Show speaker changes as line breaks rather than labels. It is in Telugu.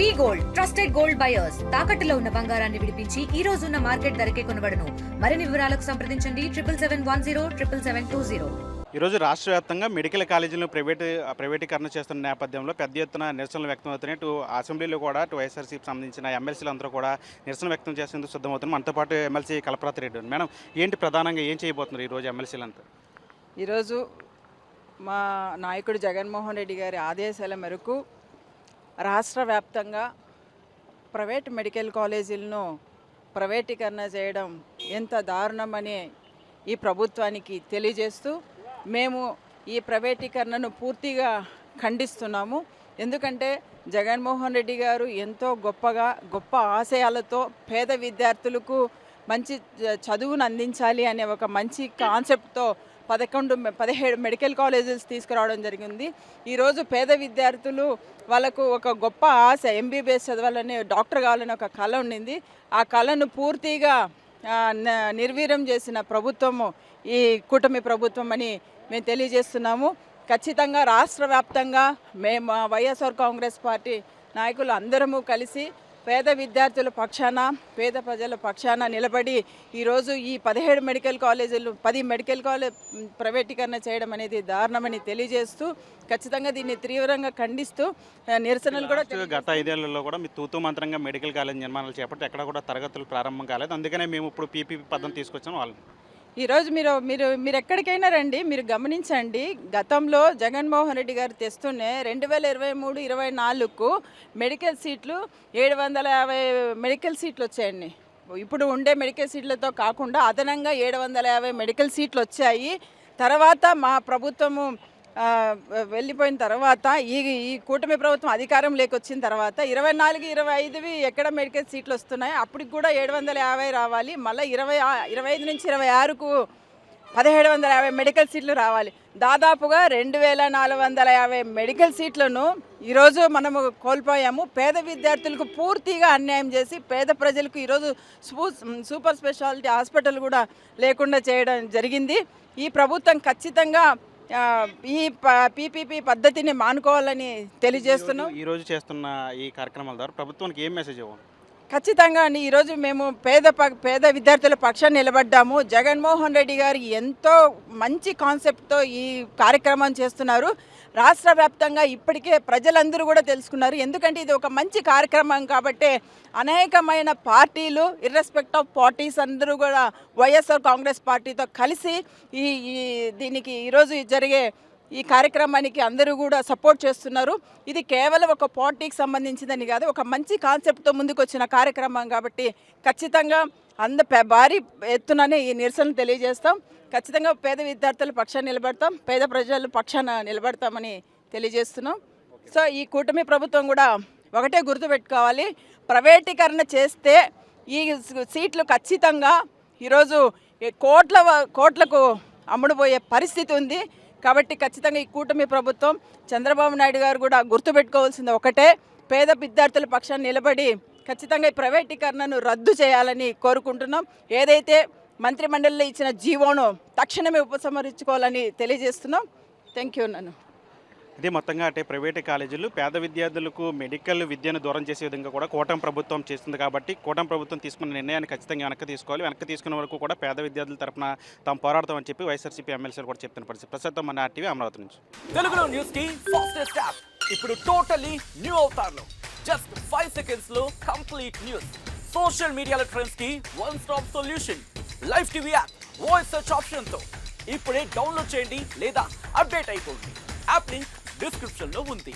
వి గోల్డ్ ట్రస్టెడ్ గోల్డ్ బయర్స్ తాకట్టులో ఉన్న బంగారాన్ని విడిపించి ఈ రోజు ఉన్న మార్కెట్ ధరకే కొనబడును. మరిన్ని వివరాలకు సంప్రదించండి 7710772020.
ఈరోజు రాష్ట్ర వ్యాప్తంగా మెడికల్ కాలేజీలను ప్రైవేటీకరణ చేస్తున్న నేపథ్యంలో పెద్ద ఎత్తున నిరసనలు వ్యక్తం అవుతున్నాయి. ఇటు అసెంబ్లీలో కూడా వైఎస్ఆర్సీకి సంబంధించిన ఎమ్మెల్సీలు అందరూ కూడా నిరసన వ్యక్తం చేసేందుకు సిద్ధమవుతున్నారు. మనతో పాటు ఎమ్మెల్సీ కలపరాతి రెడ్డి. మేడం, ఏంటి ప్రధానంగా ఏం చేయబోతున్నారు ఈరోజు ఎమ్మెల్సీలంతా?
ఈరోజు మా నాయకుడు జగన్మోహన్ రెడ్డి గారి ఆదేశాల మేరకు రాష్ట్ర వ్యాప్తంగా ప్రైవేట్ మెడికల్ కాలేజీలను ప్రైవేటీకరణ చేయడం ఎంత దారుణమని ఈ ప్రభుత్వానికి తెలియజేస్తూ మేము ఈ ప్రైవేటీకరణను పూర్తిగా ఖండిస్తున్నాము. ఎందుకంటే జగన్మోహన్ రెడ్డి గారు ఎంతో గొప్ప ఆశయాలతో పేద విద్యార్థులకు మంచి చదువును అందించాలి అనే ఒక మంచి కాన్సెప్ట్తో 17 మెడికల్ కాలేజెస్ తీసుకురావడం జరిగింది. ఈరోజు పేద విద్యార్థులు వాళ్ళకు ఒక గొప్ప ఆశ, ఎంబీబీఎస్ చదవాలని, డాక్టర్ కావాలని ఒక కళ ఉండింది. ఆ కళను పూర్తిగా నిర్వీర్యం చేసిన ప్రభుత్వము ఈ కూటమి ప్రభుత్వం అని మేము తెలియజేస్తున్నాము. ఖచ్చితంగా రాష్ట్ర వ్యాప్తంగా మేము వైఎస్ఆర్ కాంగ్రెస్ పార్టీ నాయకులు అందరము కలిసి పేద విద్యార్థుల పక్షాన, పేద ప్రజల పక్షాన నిలబడి ఈరోజు ఈ 17 మెడికల్ కాలేజీలు 10 మెడికల్ కాలేజ్ ప్రైవేటీకరణ చేయడం అనేది దారుణమని తెలియజేస్తూ ఖచ్చితంగా దీన్ని తీవ్రంగా ఖండిస్తూ నిరసనలు కూడా
గత 5 ఏళ్లలో కూడా మీ తూతూ మంత్రంగా మెడికల్ కాలేజ్ నిర్మాణాలు చేపట్టి ఎక్కడ కూడా తరగతులు ప్రారంభం కాలేదు. అందుకనే మేము ఇప్పుడు పీపీపీ పద్ధతి తీసుకొచ్చాము. వాళ్ళు
ఈరోజు మీరు ఎక్కడికైనా రండి, మీరు గమనించండి. గతంలో జగన్మోహన్ రెడ్డి గారు తెస్తూనే 2023-24కు మెడికల్ సీట్లు 750 మెడికల్ సీట్లు వచ్చాయండి. ఇప్పుడు ఉండే మెడికల్ సీట్లతో కాకుండా అదనంగా 750 మెడికల్ సీట్లు వచ్చాయి. తర్వాత మా ప్రభుత్వము వెళ్ళిపోయిన తర్వాత ఈ కూటమి ప్రభుత్వం అధికారంలోకి వచ్చిన తర్వాత 24-25 ఎక్కడ మెడికల్ సీట్లు వస్తున్నాయి, అప్పటికి కూడా 750 రావాలి. మళ్ళీ 25 నుంచి 26కు 1750 మెడికల్ సీట్లు రావాలి. దాదాపుగా 2450 మెడికల్ సీట్లను ఈరోజు మనము కోల్పోయాము. పేద విద్యార్థులకు పూర్తిగా అన్యాయం చేసి పేద ప్రజలకు ఈరోజు సూపర్ స్పెషాలిటీ హాస్పిటల్ కూడా లేకుండా చేయడం జరిగింది. ఈ ప్రభుత్వం ఖచ్చితంగా ఈ పీపీపీ పద్ధతిని మానుకోవాలని తెలియజేస్తున్నాం.
ఈరోజు చేస్తున్న ఈ కార్యక్రమాల ద్వారా ప్రభుత్వానికి ఏం మెసేజ్ ఇవ్వాలి?
ఖచ్చితంగా అండి, ఈరోజు మేము పేద విద్యార్థుల పక్షాన్ని నిలబడ్డాము. జగన్మోహన్ రెడ్డి గారు ఎంతో మంచి కాన్సెప్ట్తో ఈ కార్యక్రమం చేస్తున్నారు. రాష్ట్ర వ్యాప్తంగా ఇప్పటికే ప్రజలందరూ కూడా తెలుసుకున్నారు. ఎందుకంటే ఇది ఒక మంచి కార్యక్రమం కాబట్టి అనేకమైన పార్టీలు, ఇర్రెస్పెక్ట్ ఆఫ్ పార్టీస్ అందరూ కూడా వైఎస్ఆర్ కాంగ్రెస్ పార్టీతో కలిసి దీనికి ఈరోజు జరిగే ఈ కార్యక్రమానికి అందరూ కూడా సపోర్ట్ చేస్తున్నారు. ఇది కేవలం ఒక పార్టీకి సంబంధించిందని కాదు, ఒక మంచి కాన్సెప్ట్తో ముందుకు వచ్చిన కార్యక్రమం కాబట్టి ఖచ్చితంగా భారీ ఎత్తుననే ఈ నిరసన తెలియజేస్తాం. ఖచ్చితంగా పేద విద్యార్థుల పక్షాన నిలబడతాం, పేద ప్రజల పక్షాన నిలబడతామని తెలియజేస్తున్నాం. సో ఈ కూటమి ప్రభుత్వం కూడా ఒకటే గుర్తుపెట్టుకోవాలి, ప్రైవేటీకరణ చేస్తే ఈ సీట్లు ఖచ్చితంగా ఈరోజు కోట్లకు అమ్ముడుపోయే పరిస్థితి ఉంది. కాబట్టి ఖచ్చితంగా ఈ కూటమి ప్రభుత్వం, చంద్రబాబు నాయుడు గారు కూడా గుర్తుపెట్టుకోవాల్సింది ఒకటే, పేద విద్యార్థుల పక్షాన్ని నిలబడి ఖచ్చితంగా ఈ ప్రైవేటీకరణను రద్దు చేయాలని కోరుకుంటున్నాం. ఏదైతే మంత్రిమండలిలో ఇచ్చిన జీవోను తక్షణమే ఉపసంహరించుకోవాలని తెలియజేస్తున్నాం. Thank you.
ఇదే మొత్తంగా అంటే ప్రైవేటు కాలేజీలు పేద విద్యార్థులకు మెడికల్ విద్యను దూరం చేసే విధంగా కూడా కూటమి ప్రభుత్వం చేస్తుంది. కాబట్టి కూటమి ప్రభుత్వం తీసుకున్న నిర్ణయాన్ని ఖచ్చితంగా వెనక్కి తీసుకోవాలి. వెనక్కి తీసుకున్న వరకు కూడా పేద విద్యార్థుల తరఫున తాము పోరాడతామని చెప్పి వైఎస్ఆర్సీపీ ఎమ్మెల్సీలు కూడా చెప్తున్న పరిస్థితి. ప్రస్తుతం మన ఆర్టీవీ అమరావతి నుంచి.
తెలుగులో న్యూస్ కి ఫాస్టెస్ట్ యాప్ ఇప్పుడు టోటల్లీ న్యూ అవతార్లో జస్ట్ 5 seconds లో కంప్లీట్ న్యూస్. సోషల్ మీడియాలో ట్రెండ్స్ కి one stop solution. Live TV app voice search option తో ఇప్పుడే డౌన్లోడ్ చేయండి లేదా అప్డేట్ అయిపోండి. యాప్ లింక్ డిస్క్రిప్షన్ లో ఉంది.